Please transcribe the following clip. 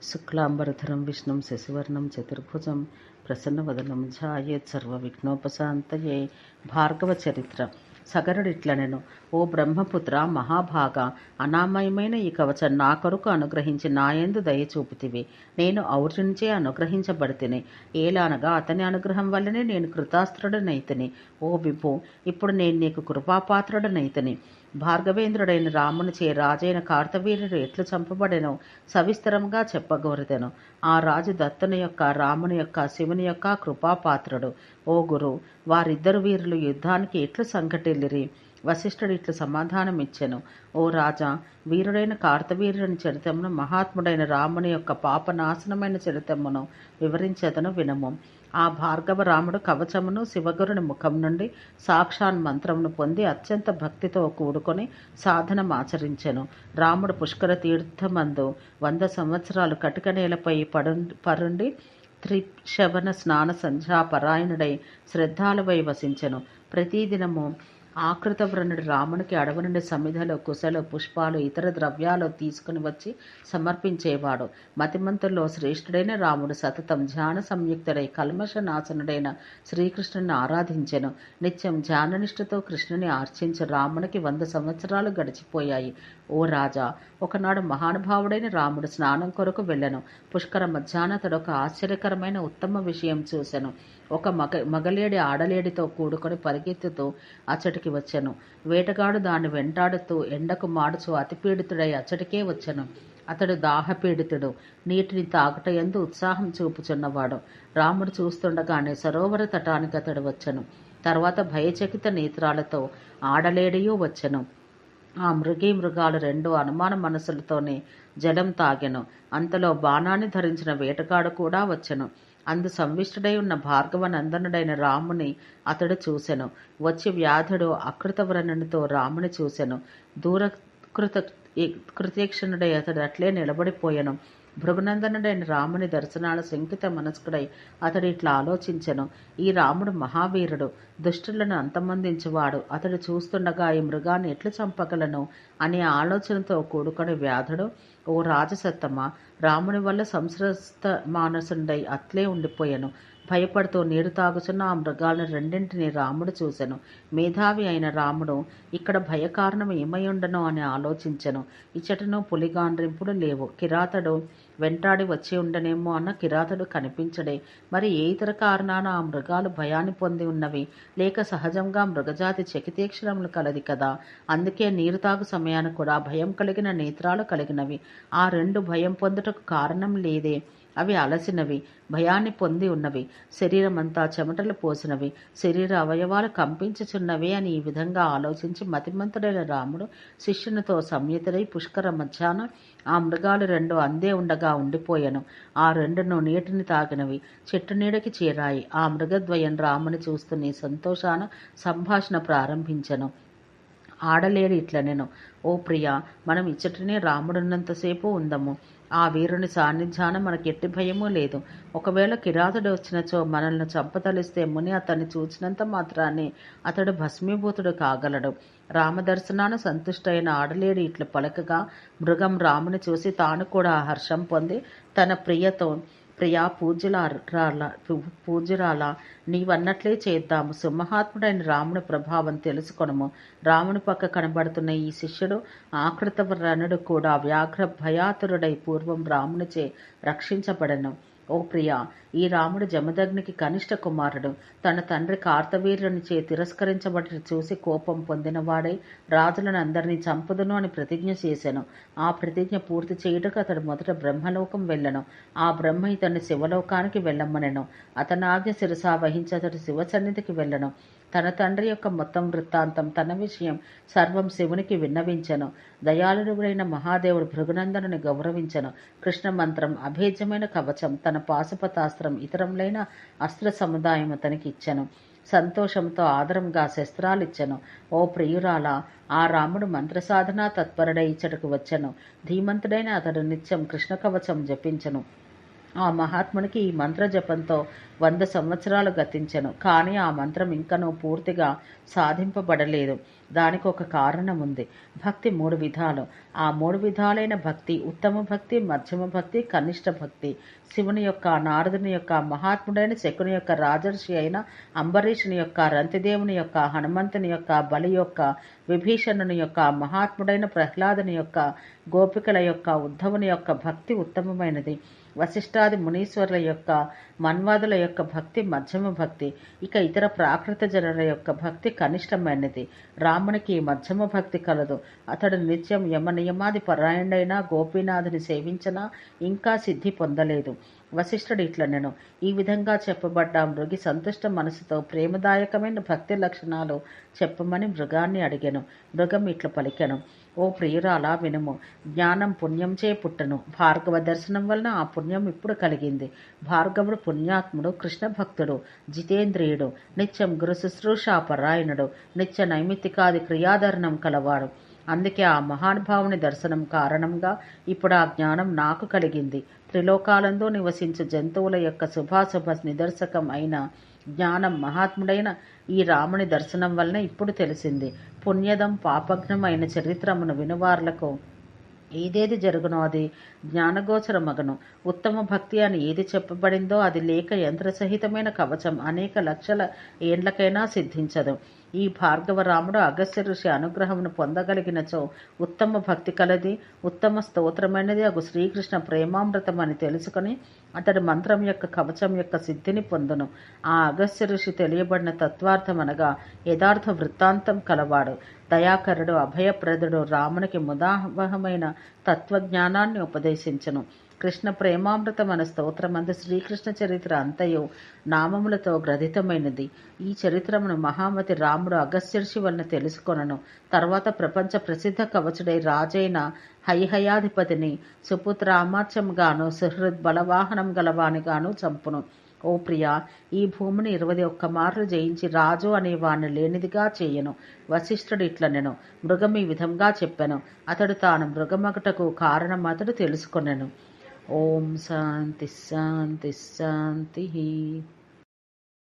శుక్లాంబరధరం విష్ణుం శశివర్ణం చతుర్భుజం ప్రసన్నవదనం ఝాయేత్ సర్వవిఘ్నోపశాంతయే. భార్గవ చరిత్ర. సగరుడిట్లనెను, ఓ బ్రహ్మపుత్ర మహాభాగ, అనామయమైన ఈ కవచం నా కొరకు అనుగ్రహించి నాయందు దయచూపుతివి. నేను ఔర్యునిచే అనుగ్రహించబడితిని. ఏలానగా అతని అనుగ్రహం వల్లనే నేను కృతాస్త్రుడనైతిని. ఓ విభో, ఇప్పుడు నేను నీకు కృపాపాత్రుడనైతిని. భార్గవేంద్రుడైన రామునిచే రాజైన కార్తవీర్యుడు ఎట్లు చంపబడెనో సవిస్తరంగా చెప్పగోరదెను. ఆ రాజు దత్తుని యొక్క, రాముని యొక్క, శివుని యొక్క కృపాపాత్రుడు. ఓ గురు, వారిద్దరు వీరులు యుద్ధానికి ఎట్లు సంఘటిల్లిరి? వశిష్ఠుడు ఇట్లు సమాధానమిచ్చెను. ఓ రాజా, వీరుడైన కార్తవీర్యుని చరితమును, మహాత్ముడైన రాముని యొక్క పాపనాశనమైన చరితమును వివరించెదను వినము. ఆ భార్గవ రాముడు కవచమును శివగురుని ముఖం నుండి సాక్షాన్ మంత్రమును పొంది అత్యంత భక్తితో కూడుకొని సాధనమాచరించెను. రాముడు పుష్కర తీర్థమందు 100 సంవత్సరాలు కటిక నేలపై పరుండి త్రిశవన స్నాన సంధ్యా పరాయణుడై శ్రద్ధాలువై వసించెను. ప్రతిదినము ఆకృతవ్రణుడు రామునికి అడవి నుండి సమిధలు, కుశలు, పుష్పాలు, ఇతర ద్రవ్యాలు తీసుకుని వచ్చి సమర్పించేవాడు. మతిమంతుల్లో శ్రేష్ఠుడైన రాముడు సతతం ధ్యాన సంయుక్తుడై కల్మష నాశనుడైన శ్రీకృష్ణుని ఆరాధించెను. నిత్యం ధ్యాననిష్ఠతో కృష్ణుని ఆర్చించి రామునికి 100 సంవత్సరాలు గడిచిపోయాయి. ఓ రాజా, ఒకనాడు మహానుభావుడైన రాముడు స్నానం కొరకు వెళ్ళెను. పుష్కర మధ్యాహ్నతడొక ఆశ్చర్యకరమైన ఉత్తమ విషయం చూసెను. ఒక మగలేడి ఆడలేడితో కూడుకొని పరిగెత్తుతూ అచ్చటికి వచ్చెను. వేటగాడు దాన్ని వెంటాడుతూ ఎండకు మాడుచు అతిపీడితుడై అచ్చటికే వచ్చెను. అతడు దాహపీడితుడు, నీటిని తాగుటయందు ఉత్సాహం చూపుచున్నవాడు. రాముడు చూస్తుండగానే సరోవర తటానికి అతడు వచ్చెను. తర్వాత భయచకిత నేత్రాలతో ఆడలేడియూ వచ్చెను. ఆ మృగాలు 2 అనుమాన మనసులతోనే జలం తాగెను. అంతలో బాణాన్ని ధరించిన వేటగాడు కూడా వచ్చెను. అందు సంవిష్టుడై ఉన్న భార్గవనందనుడైన రాముని అతడు చూసెను. వచ్చి వ్యాధుడు అకృతవ్రణునితో రాముని చూసెను. కృతేక్షణుడై అతడు అట్లే నిలబడిపోయెను. భృగునందనుడైన రాముని దర్శనాల శంకిత మనస్కుడై అతడు ఇట్లా ఆలోచించెను. ఈ రాముడు మహావీరుడు, దుష్టులను అంతమొందించువాడు. అతడు చూస్తుండగా ఈ మృగాన్ని ఎట్లు చంపగలను అనే ఆలోచనతో కూడుకొని వ్యాధుడు, ఓ రాజసత్తమా, రాముని వల్ల సంస్రస్త మానసుండై అట్లే ఉండిపోయెను. భయపడుతూ నీరు తాగుచున్న ఆ మృగాలను 2 రాముడు చూసెను. మేధావి అయిన రాముడు ఇక్కడ భయకారణం ఏమై ఉండనో అని ఆలోచించెను. ఇచ్చటను పులిగాండ్రింపుడు లేవు. కిరాతుడు వెంటాడి వచ్చి ఉండనేమో అన్న కిరాతుడు కనిపించడే. మరి ఏ ఇతర కారణాన ఆ మృగాలు భయాన్ని పొంది ఉన్నవి? లేక సహజంగా మృగజాతి చకితేక్షరములు కలది కదా. అందుకే నీరు తాగు సమయాన్ని కూడా భయం కలిగిన నేత్రాలు కలిగినవి. ఆ 2 భయం పొందుటకు కారణం లేదే. అవి అలసినవి, భయాన్ని పొంది ఉన్నవి, శరీరమంతా చెమటలు పోసినవి, శరీర అవయవాలు కంపించుచున్నవి అని ఈ విధంగా ఆలోచించి మతిమంతుడైన రాముడు శిష్యునితో సంయుతుడై పుష్కర మధ్యాహ్న ఆ మృగాలు 2 అందే ఉండగా ఉండిపోయెను. ఆ 2 నీటిని తాగినవి, చెట్టు నీడకి చేరాయి. ఆ మృగద్వయం రాముని చూస్తున్న సంతోషాన సంభాషణ ప్రారంభించెను. ఆడలేడు ఇట్లనెను, ఓ ప్రియా, మనం ఇచ్చటనే రాముడున్నంతసేపు ఉందము. ఆ వీరుని సాన్నిధ్యాన మనకి ఎట్టి భయమూ లేదు. ఒకవేళ కిరాతుడు వచ్చినచో మనల్ని చంపతలిస్తే ముని అతన్ని చూచినంత మాత్రాన్ని అతడు భస్మీభూతుడు కాగలడు. రామదర్శనాన సంతుష్టైన ఆడలేడి ఇట్లు పలకగా మృగం రాముని చూసి తాను కూడా హర్షం పొంది తన ప్రియా పూజ్యురాలా, నీవన్నట్లే చేద్దాము. సింహాత్ముడైన రాముని ప్రభావం తెలుసుకొనము. రాముని పక్క కనబడుతున్న ఈ శిష్యుడు ఆకృతవ్రణుడు కూడా వ్యాఘ్ర భయాతురుడై పూర్వం రామునిచే రక్షించబడెను. ఓ ప్రియా, ఈ రాముడు జమదగ్నికి కనిష్ట కుమారుడు. తన తండ్రి కార్తవీర్యునిచే తిరస్కరించబడి చూసి కోపం పొందినవాడై రాజులను అందరినీ చంపుదును అని ప్రతిజ్ఞ చేశాను. ఆ ప్రతిజ్ఞ పూర్తి చేయుటకు అతడు మొదట బ్రహ్మలోకం వెళ్ళను. ఆ బ్రహ్మ ఇతన్ని శివలోకానికి వెళ్ళమనెను. అతనాజ్ఞ శిరసా వహించి అతడు శివ సన్నిధికి వెళ్ళను. తన తండ్రి యొక్క మొత్తం వృత్తాంతం, తన విషయం సర్వం శివునికి విన్నవించెను. దయాళుడైన మహాదేవుడు భృగునందనుని గౌరవించెను. కృష్ణ మంత్రం, అభేద్యమైన కవచం, తన పాశుపతాస్త్రం, ఇతరములైన అస్త్ర సముదాయం అతనికి ఇచ్చెను. సంతోషంతో ఆదరంగా శస్త్రాలిచ్చెను. ఓ ప్రియురాలా, ఆ రాముడు మంత్రసాధనా తత్పరుడై ఇచ్చటకు వచ్చెను. ధీమంతుడైన అతడు నిత్యం కృష్ణ కవచం జపించెను. ఆ మహాత్మునికి ఈ మంత్ర జపంతో 100 సంవత్సరాలు గతించెను. కానీ ఆ మంత్రం ఇంకనూ పూర్తిగా సాధింపబడలేదు. దానికి ఒక కారణం ఉంది. భక్తి 3 విధాలు. ఆ 3 విధాలైన భక్తి ఉత్తమ భక్తి, మధ్యమ భక్తి, కనిష్ట భక్తి. శివుని యొక్క, నారదుని యొక్క, మహాత్ముడైన శకుని యొక్క, రాజర్షి అయిన అంబరీషుని యొక్క, రంతిదేవుని యొక్క, హనుమంతుని యొక్క, బలి యొక్క, విభీషణుని యొక్క, మహాత్ముడైన ప్రహ్లాదుని యొక్క, గోపికల యొక్క, ఉద్ధవుని యొక్క భక్తి ఉత్తమమైనది. వశిష్ఠాది మునీశ్వరుల యొక్క, మన్వాదుల యొక్క భక్తి మధ్యమ భక్తి. ఇక ఇతర ప్రాకృత జనుల యొక్క భక్తి కనిష్టమైనది. రామునికి మధ్యమ భక్తి కలదు. అతడు నిత్యం యమనియమాది పరాయణుడైన గోపీనాథుని సేవించినా ఇంకా సిద్ధి పొందలేదు. వశిష్ఠుడు ఇట్లనెను. ఈ విధంగా చెప్పబడ్డ మృగి సంతుష్ట మనసుతో ప్రేమదాయకమైన భక్తి లక్షణాలు చెప్పమని మృగాన్ని అడిగాను. మృగం ఇట్ల పలికెను. ఓ ప్రియురాలా వినుము. జ్ఞానం పుణ్యంచే పుట్టను. భార్గవ దర్శనం వలన ఆ పుణ్యం ఇప్పుడు కలిగింది. భార్గవుడు పుణ్యాత్ముడు, కృష్ణ భక్తుడు, జితేంద్రియుడు, నిత్యం గురు శుశ్రూషాపరాయణుడు, నిత్య నైమిత్తికాది క్రియాధరణం కలవాడు. అందుకే ఆ మహానుభావుని దర్శనం కారణంగా ఇప్పుడు ఆ జ్ఞానం నాకు కలిగింది. త్రిలోకాలందు నివసించు జంతువుల యొక్క శుభాశుభ నిదర్శకం అయిన జ్ఞానం మహాత్ముడైన ఈ రాముని దర్శనం వలన ఇప్పుడు తెలిసింది. పుణ్యదం పాపఘ్నం అయిన చరిత్రమును వినువార్లకు ఏదేది జరుగునో అది జ్ఞానగోచరమగను. ఉత్తమ భక్తి అని ఏది చెప్పబడిందో అది లేక యంత్రసహితమైన కవచం అనేక లక్షల ఏండ్లకైనా సిద్ధించదు. ఈ భార్గవరాముడు అగస్త్య ఋషి అనుగ్రహమును పొందగలిగినచో ఉత్తమ భక్తి కలది, ఉత్తమ స్తోత్రమైనది అగు శ్రీకృష్ణ ప్రేమామృతం అని తెలుసుకుని అతడు మంత్రం యొక్క కవచం యొక్క సిద్ధిని పొందును. ఆ అగస్త్య ఋషి తెలియబడిన తత్వార్థం అనగా యథార్థ వృత్తాంతం కలవాడు, దయాకరుడు, అభయప్రదుడు, రామునికి ముదావహమైన తత్వజ్ఞానాన్ని ఉపదేశించును. కృష్ణ ప్రేమామృతం అనే స్తోత్రమందు శ్రీకృష్ణ చరిత్ర అంతయు నామములతో గ్రథితమైనది. ఈ చరిత్రమును మహామతి రాముడు అగస్త్యర్షి వలన తెలుసుకొనను. తర్వాత ప్రపంచ ప్రసిద్ధ కవచుడై రాజైన హైహయాధిపతిని సుపుత్ర అమాత్యంగాను సుహృద్ బలవాహనం గలవానిగాను చంపును. ఓ ప్రియా, ఈ భూమిని 21 మార్లు జయించి రాజు అనే వాణ్ణి లేనిదిగా చేయను. వశిష్ఠుడు ఇట్లనెను. మృగం ఈ విధంగా చెప్పెను. అతడు తాను మృగమగుటకు కారణం అతడు తెలుసుకొనెను. ఓం శాంతి శాంతి శాంతి.